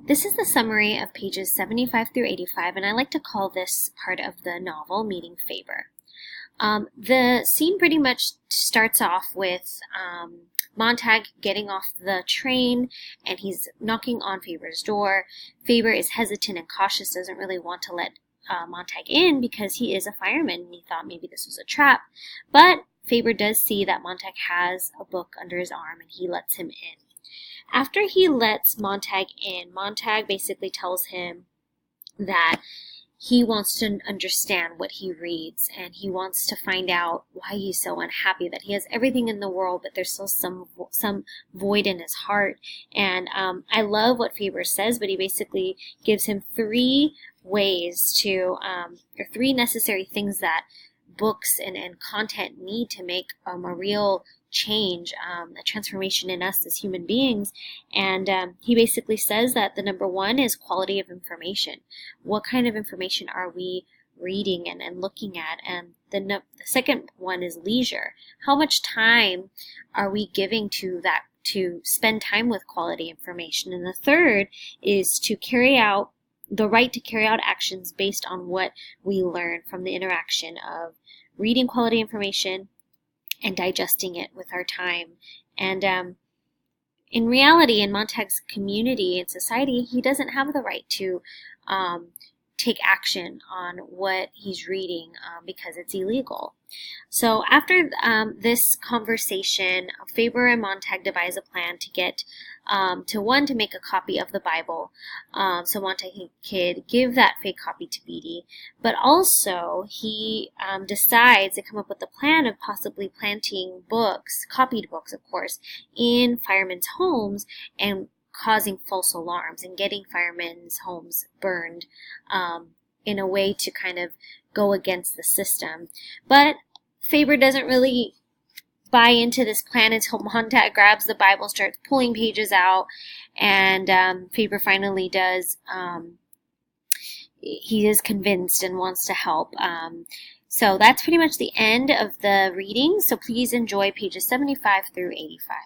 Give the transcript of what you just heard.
This is the summary of pages 75 through 85, and I like to call this part of the novel Meeting Faber. The scene pretty much starts off with Montag getting off the train, and he's knocking on Faber's door. Faber is hesitant and cautious, doesn't really want to let Montag in because he is a fireman, and he thought maybe this was a trap. But Faber does see that Montag has a book under his arm, and he lets him in. After he lets Montag in, Montag basically tells him that he wants to understand what he reads, and he wants to find out why he's so unhappy, that he has everything in the world, but there's still some void in his heart. And I love what Faber says, but he basically gives him three ways to, or three necessary things that books and content need to make a real change, a transformation in us as human beings. And he basically says that the number one is quality of information. What kind of information are we reading and looking at? And the second one is leisure. How much time are we giving to that, to spend time with quality information? And the third is to carry out the right to carry out actions based on what we learn from the interaction of reading quality information and digesting it with our time. And in reality, in Montag's community and society, he doesn't have the right to take action on what he's reading because it's illegal. So after this conversation, Faber and Montag devise a plan to get to make a copy of the Bible, so Montag could give that fake copy to Beatty. But also he decides to come up with a plan of possibly planting books, copied books of course, in firemen's homes and causing false alarms and getting firemen's homes burned in a way to kind of go against the system. But Faber doesn't really buy into this plan until Montag grabs the Bible and starts pulling pages out, and Faber finally does, he is convinced and wants to help. So that's pretty much the end of the reading, so please enjoy pages 75 through 85.